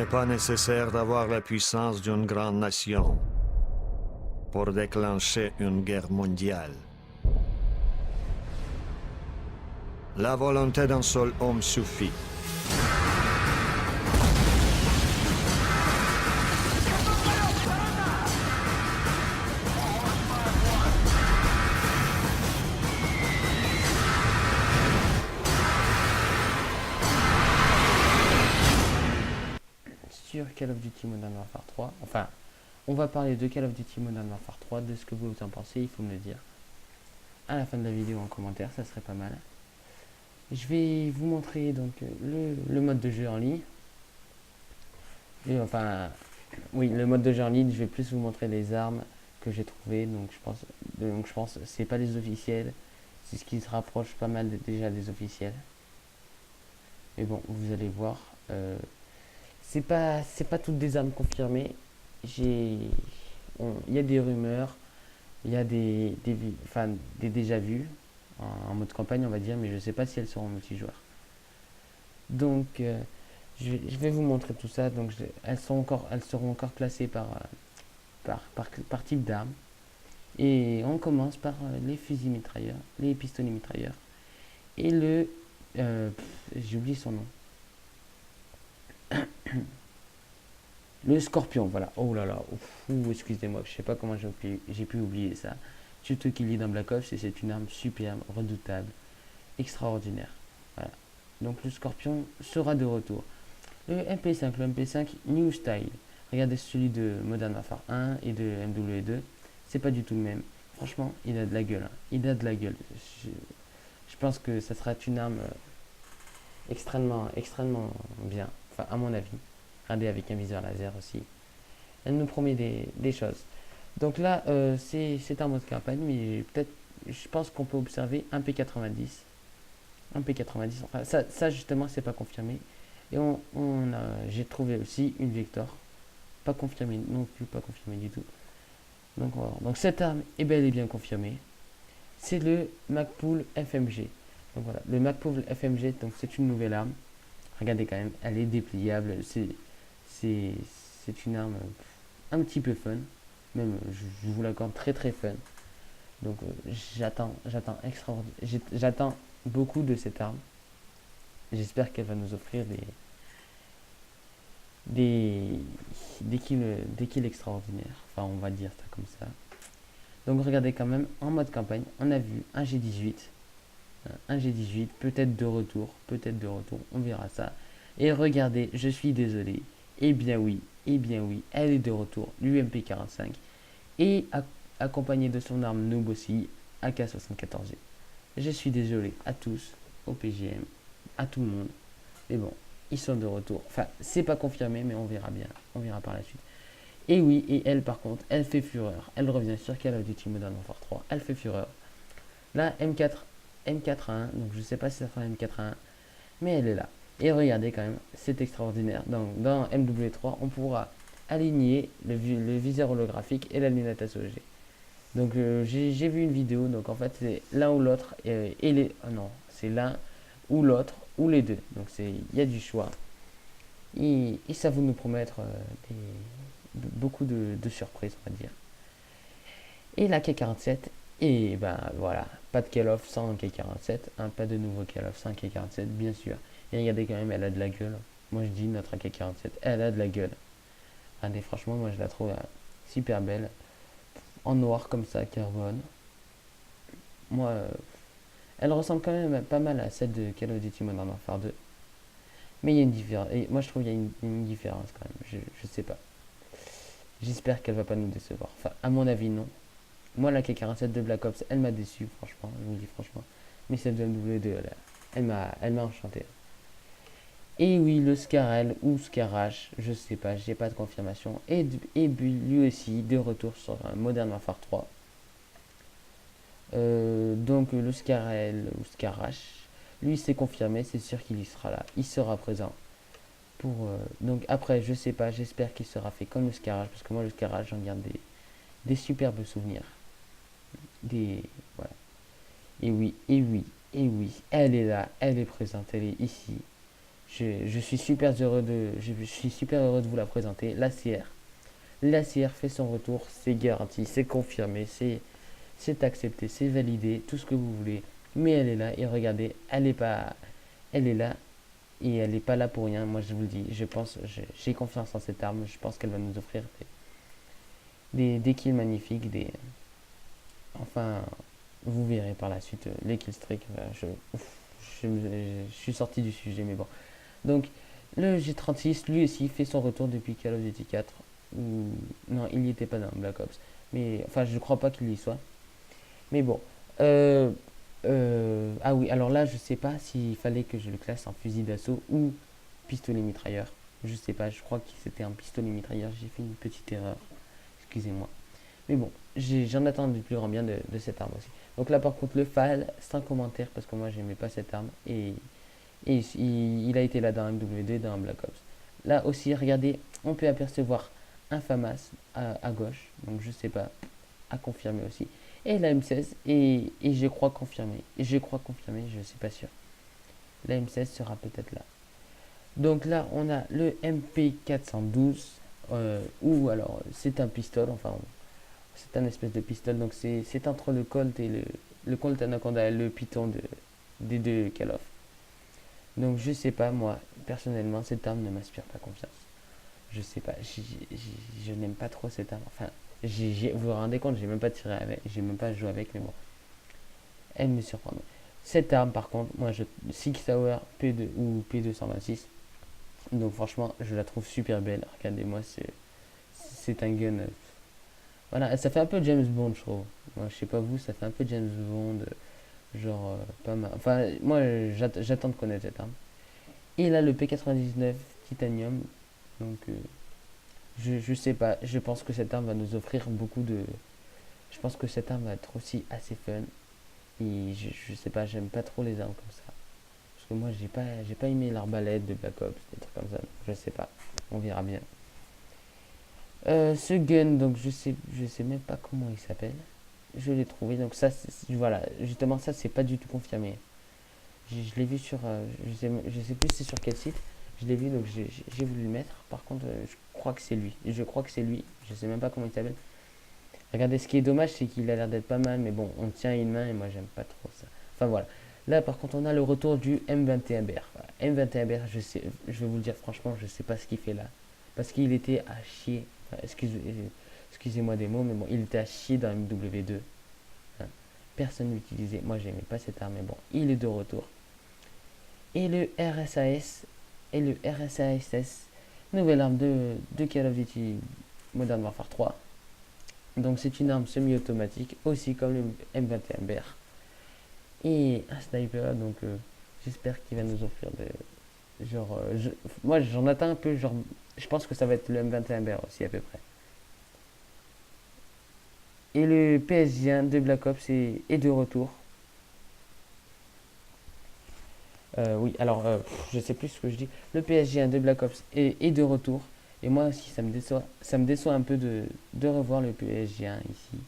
pas nécessaire d'avoir la puissance d'une grande nation pour déclencher une guerre mondiale. La volonté d'un seul homme suffit. Sur Call of Duty Modern Warfare 3, enfin, on va parler de Call of Duty Modern Warfare 3, de ce que vous en pensez, il faut me le dire à la fin de la vidéo en commentaire, ça serait pas mal. Je vais vous montrer donc le mode de jeu en ligne. Et, enfin, oui, le mode de jeu en ligne, je vais plus vous montrer les armes que j'ai trouvées, donc je pense c'est pas des officiels, c'est ce qui se rapproche pas mal déjà des officiels. Mais bon, vous allez voir. C'est pas toutes des armes confirmées. Il y a des rumeurs, il y a des déjà vues en mode campagne, on va dire, mais je sais pas si elles seront en multijoueur. Donc, je vais vous montrer tout ça. Donc, elles seront encore classées par type d'arme. Et on commence par les fusils mitrailleurs, les pistolets mitrailleurs et j'ai oublié son nom. Le Scorpion, voilà. Oh là là, excusez-moi, je sais pas comment j'ai pu oublier ça. Surtout qu'il est dans Black Ops et c'est une arme superbe, redoutable, extraordinaire. Voilà. Donc le Scorpion sera de retour. Le MP5 New Style. Regardez celui de Modern Warfare 1 et de MW2. C'est pas du tout le même. Franchement, il a de la gueule. Hein. Il a de la gueule. Je pense que ça sera une arme extrêmement bien. Enfin, à mon avis. Regardez avec un viseur laser aussi. Elle nous promet des choses. Donc là, c'est un mode campagne, mais peut-être, je pense qu'on peut observer un P90. Un P90, enfin, ça justement, c'est pas confirmé. Et j'ai trouvé aussi une Vector. Pas confirmée non plus, pas confirmée du tout. Donc, on va voir. Donc cette arme est bel et bien confirmée. C'est le Magpul FMG. Donc voilà, le Magpul FMG, donc c'est une nouvelle arme. Regardez quand même, elle est dépliable. C'est une arme un petit peu fun. Même, je vous l'accorde, très très fun. Donc j'attends beaucoup de cette arme. J'espère qu'elle va nous offrir des kills extraordinaires. Enfin, on va dire ça comme ça. Donc regardez quand même, en mode campagne, on a vu un G18. Un G18, peut-être de retour, on verra ça. Et regardez, je suis désolé. Eh bien oui, elle est de retour, l'UMP45. Et accompagnée de son arme noob aussi, AK-74G. Je suis désolé à tous, au PGM, à tout le monde. Mais bon, ils sont de retour. Enfin, c'est pas confirmé, mais on verra bien. On verra par la suite. Et oui, et elle par contre, elle fait fureur. Elle revient sur Call of Duty Modern Warfare 3. Elle fait fureur. La M4A1, donc je sais pas si ça sera M4A1, mais elle est là. Et regardez quand même, c'est extraordinaire. Donc dans MW3, on pourra aligner le viseur holographique et la lunette SOG. Donc j'ai vu une vidéo, donc en fait c'est l'un ou l'autre, non, c'est l'un ou l'autre, ou les deux. Donc il y a du choix. Et ça va nous promettre beaucoup de surprises, on va dire. Et la K47, et ben voilà, pas de Call of sans K47, hein, pas de nouveau Call of sans K47, bien sûr. Et regardez quand même, elle a de la gueule. Moi je dis notre AK-47, elle a de la gueule. Regardez, franchement, moi je la trouve super belle. En noir comme ça, carbone. Moi, elle ressemble quand même pas mal à celle de Call of Duty Modern Warfare 2. Mais il y a une différence. Et moi je trouve qu'il y a une différence quand même. Je sais pas. J'espère qu'elle va pas nous décevoir. Enfin, à mon avis, non. Moi, la K-47 de Black Ops, elle m'a déçu, franchement. Je vous le dis franchement. Mais celle de MW2, elle m'a enchanté. Et oui, le Scarel ou Scarache, je sais pas, j'ai pas de confirmation. Et lui aussi, de retour sur Modern Warfare 3. Donc le Scarel ou Scarache, lui c'est confirmé, c'est sûr qu'il y sera là. Il sera présent. Donc après, je sais pas, j'espère qu'il sera fait comme le Scarache. Parce que moi, le Scarache, j'en garde des superbes souvenirs. Voilà. Et oui, elle est là, elle est présente, elle est ici. Je suis super heureux je suis super heureux de vous la présenter. La CR. La CR fait son retour, c'est garanti, c'est confirmé, c'est accepté, c'est validé, tout ce que vous voulez. Mais elle est là et regardez, elle est là et elle n'est pas là pour rien. Moi je vous le dis, j'ai confiance en cette arme. Je pense qu'elle va nous offrir des kills magnifiques, enfin, vous verrez par la suite les killstreaks. Je suis sorti du sujet, mais bon. Donc, le G36, lui aussi, fait son retour depuis Call of Duty 4. Ou... Non, il n'y était pas dans Black Ops. Mais, enfin, je crois pas qu'il y soit. Mais bon. Ah oui, alors là, je sais pas s'il fallait que je le classe en fusil d'assaut ou pistolet mitrailleur. Je sais pas, je crois que c'était un pistolet mitrailleur. J'ai fait une petite erreur. Excusez-moi. Mais bon, j'en attends du plus grand bien de cette arme aussi. Donc là, par contre, le FAL, sans commentaire, parce que moi, j'aimais pas cette arme. Et il a été là dans MW2 et dans Black Ops. Là aussi, regardez, on peut apercevoir un FAMAS à gauche. Donc je sais pas, à confirmer aussi. Et la M16, et je crois confirmer. Et je crois confirmer, je suis pas sûr. La M16 sera peut-être là. Donc là, on a le MP412. Ou alors, c'est un pistolet, enfin, c'est un espèce de pistolet. Donc c'est entre le Colt et le Colt Anaconda et le Python des deux Call of. Donc je sais pas, moi, personnellement, cette arme ne m'inspire pas confiance. Je sais pas, je n'aime pas trop cette arme. Enfin, vous vous rendez compte, j'ai même pas tiré avec, j'ai même pas joué avec, mais bon, elle me surprend. Cette arme, par contre, moi, Sig Sauer P2 ou P226, donc franchement, je la trouve super belle. Regardez-moi, c'est un gun. Voilà, ça fait un peu James Bond, je trouve. Moi, je sais pas vous, ça fait un peu James Bond, genre pas mal. Enfin, moi, j'attends de connaître cette arme. Et là, le P99 Titanium. Donc, je sais pas. Je pense que cette arme va nous offrir beaucoup de. Je pense que cette arme va être aussi assez fun. Et je sais pas, j'aime pas trop les armes comme ça. Parce que moi, j'ai pas aimé l'arbalète de Black Ops, des trucs comme ça. Donc, je sais pas. On verra bien. Ce gun, donc je sais même pas comment il s'appelle. Je l'ai trouvé. Donc ça, voilà. Justement, ça, c'est pas du tout confirmé. Je l'ai vu sur, je sais plus c'est sur quel site. Je l'ai vu, donc j'ai voulu le mettre. Par contre, je crois que c'est lui. Je crois que c'est lui. Je sais même pas comment il s'appelle. Regardez, ce qui est dommage, c'est qu'il a l'air d'être pas mal, mais bon, on tient une main et moi j'aime pas trop ça. Enfin voilà. Là, par contre, on a le retour du M21BR. Voilà. M21BR, je vais vous le dire franchement, je sais pas ce qu'il fait là, parce qu'il était à chier. Enfin, excusez-moi des mots, mais bon, il était à chier dans MW2. Hein. Personne l'utilisait. Moi, j'aimais pas cette arme, mais bon, il est de retour. Et le RSAS et le RSASS, nouvelle arme de Call of Duty Modern Warfare 3. Donc c'est une arme semi-automatique, aussi comme le M21BR. Et un sniper, donc j'espère qu'il va nous offrir de... Genre, moi j'en attends un peu, genre, je pense que ça va être le M21BR aussi à peu près. Et le PSG1 de Black Ops est de retour. Oui, alors, je sais plus ce que je dis. Le PSG1 de Black Ops est de retour. Et moi aussi, ça me déçoit. Ça me déçoit un peu de revoir le PSG1 ici.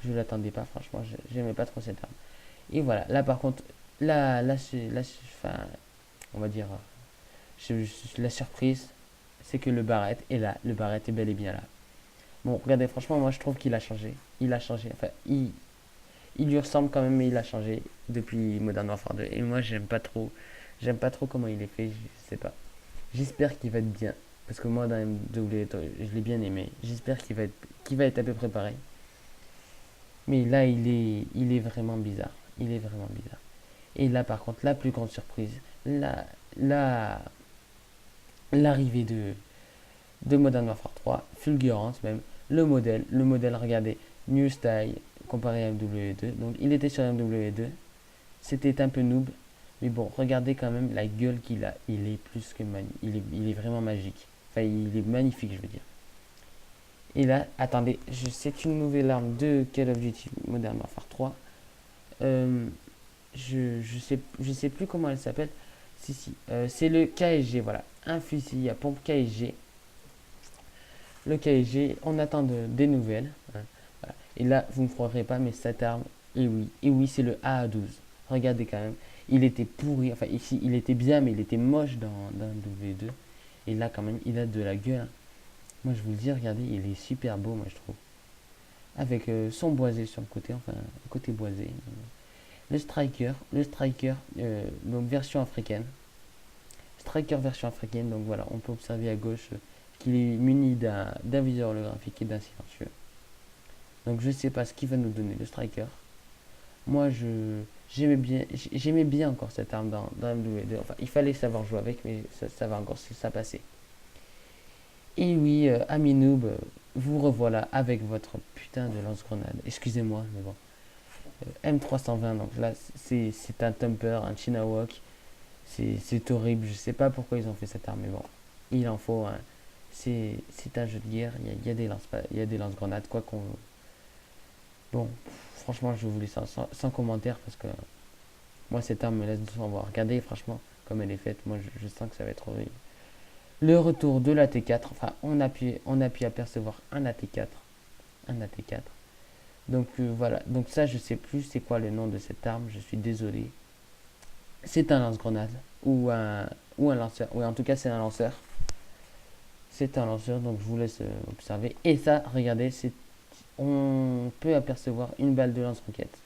Je l'attendais pas, franchement. J'aimais pas trop cette arme. Et voilà, là par contre, enfin, on va dire, la surprise, c'est que le Barrett est là. Le Barrett est bel et bien là. Bon, regardez, franchement, moi je trouve qu'il a changé. Il a changé. Enfin, il lui ressemble quand même, mais il a changé depuis Modern Warfare 2. Et moi, j'aime pas trop comment il est fait, je sais pas. J'espère qu'il va être bien. Parce que moi, dans MW, je l'ai bien aimé. J'espère qu'il va être à peu près pareil. Mais là, il est vraiment bizarre. Il est vraiment bizarre. Et là, par contre, la plus grande surprise, la, l'arrivée de Modern Warfare 3, Fulgurance même, le modèle, regardez, New Style comparé à MW2. Donc, il était sur MW2. C'était un peu noob. Mais bon, regardez quand même la gueule qu'il a. Il est plus que il est vraiment magique. Enfin, il est magnifique, je veux dire. Et là, attendez, c'est une nouvelle arme de Call of Duty Modern Warfare 3. Je sais plus comment elle s'appelle. Si, c'est le KSG, voilà. Un fusil à pompe KSG. Le KSG, on attend des nouvelles. Hein, voilà. Et là, vous ne me croirez pas, mais cette arme, et oui, c'est le AA12. Regardez quand même. il était pourri. Enfin, ici, il était bien, mais il était moche dans W2. Et là, quand même, il a de la gueule, hein. Moi, je vous le dis, regardez, il est super beau, moi, je trouve. Avec son boisé sur le côté, enfin, côté boisé. Le striker, donc version africaine. Striker version africaine, donc voilà, on peut observer à gauche qu'il est muni d'un viseur holographique et d'un silencieux. Donc je sais pas ce qu'il va nous donner le striker. Moi j'aimais bien encore cette arme dans MW2. Enfin, il fallait savoir jouer avec, mais ça va encore si ça passait. Et oui, ami noob, vous revoilà avec votre putain de lance-grenade. Excusez-moi, mais bon. M320, donc là c'est un Thumper, un Chinawok. C'est horrible, je sais pas pourquoi ils ont fait cette arme, mais bon, il en faut, hein. C'est un jeu de guerre, il y a des lance-grenades, quoi qu'on. Bon, franchement, je vous laisse sans commentaire parce que moi, cette arme me laisse sans voir. Regardez, franchement, comme elle est faite, moi, je sens que ça va être horrible. Le retour de la T4, enfin, on a pu apercevoir un AT4. Un AT4. Donc voilà, donc ça, je sais plus c'est quoi le nom de cette arme, je suis désolé. C'est un lance-grenade ou un lanceur. Oui, en tout cas, c'est un lanceur. C'est un lanceur, donc je vous laisse observer. Et ça, regardez, on peut apercevoir une balle de lance-roquette.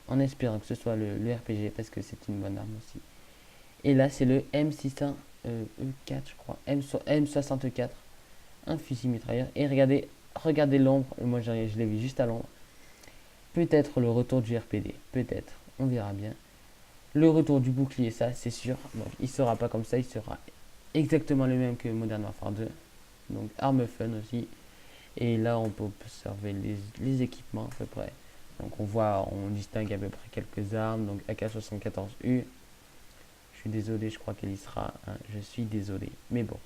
En espérant que ce soit le RPG, parce que c'est une bonne arme aussi. Et là, c'est le M600 E4, je crois. M64. Un fusil mitrailleur. Et regardez l'ombre. Moi, je l'ai vu juste à l'ombre. Peut-être le retour du RPD. Peut-être. On verra bien. Le retour du bouclier, ça, c'est sûr. Donc, il sera pas comme ça. Il sera exactement le même que Modern Warfare 2. Donc, arme fun aussi. Et là, on peut observer les équipements à peu près. Donc, on distingue à peu près quelques armes. Donc, AK-74U. Je suis désolé, je crois qu'elle y sera. Hein, je suis désolé. Mais bon.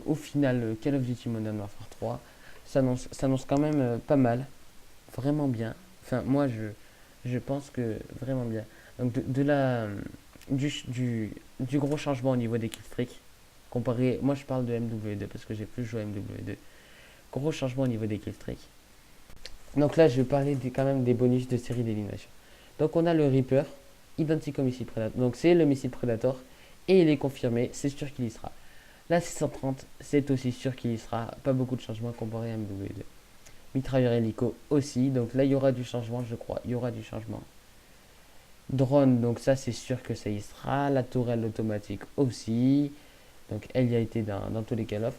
Au final, Call of Duty Modern Warfare 3 s'annonce quand même pas mal. Vraiment bien. Enfin, moi, je pense que vraiment bien. Donc, du gros changement au niveau des killstreaks. Comparé, moi je parle de MW2 parce que j'ai plus joué à MW2. Gros changement au niveau des killstreaks. Donc là, je vais parler quand même des bonus de série d'élimination. Donc on a le Reaper, identique au missile Predator. Donc c'est le missile Predator et il est confirmé, c'est sûr qu'il y sera. La 630, c'est aussi sûr qu'il y sera. Pas beaucoup de changements comparé à MW2. Mitrailleur hélico aussi, donc là il y aura du changement, je crois. Il y aura du changement. Drone, donc ça c'est sûr que ça y sera. La tourelle automatique aussi. Donc elle y a été dans tous les Call of.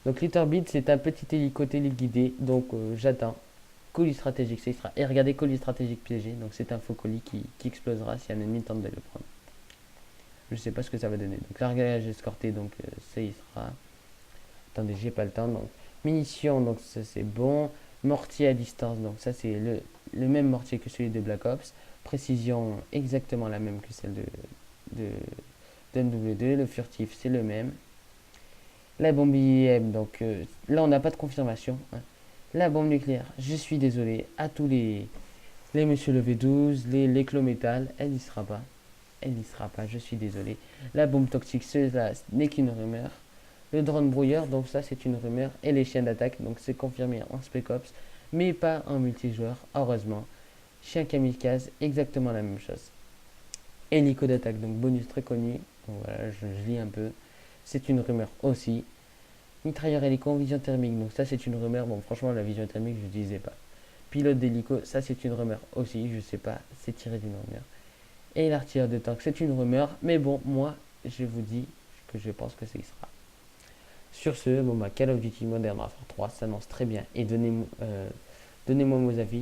Donc Litterbeat, c'est un petit hélico téléguidé, donc j'attends. Colis stratégique, ça y sera. Et regardez, colis stratégique piégé, donc c'est un faux colis qui explosera si un ennemi tente de le prendre. Je sais pas ce que ça va donner. Donc largage escorté, donc ça y sera. Attendez, j'ai pas le temps. Donc munitions, donc ça c'est bon. Mortier à distance, donc ça c'est le même mortier que celui de Black Ops. Précision exactement la même que celle de MW2. Le furtif, c'est le même. La bombe IM, donc là on n'a pas de confirmation, hein. La bombe nucléaire, je suis désolé à tous les Monsieur Levé 12, les Clométal, elle n'y sera pas. Elle n'y sera pas, je suis désolé. La bombe toxique, cela n'est qu'une rumeur. Le drone brouilleur, donc ça c'est une rumeur. Et les chiens d'attaque, donc c'est confirmé en Spec Ops, mais pas en multijoueur, heureusement. Chien kamikaze, exactement la même chose. Hélico d'attaque, donc bonus très connu. Donc voilà, je lis un peu. C'est une rumeur aussi. Mitrailleur hélico en vision thermique, donc ça c'est une rumeur. Bon, franchement, la vision thermique, je ne disais pas. Pilote d'hélico, ça c'est une rumeur aussi, je sais pas, c'est tiré d'une rumeur. Et l'artilleur de tank, c'est une rumeur, mais bon, moi, je vous dis que je pense que ça y sera. Sur ce, bon, Call of Duty Modern Warfare 3 s'annonce très bien. Et donnez-moi vos avis.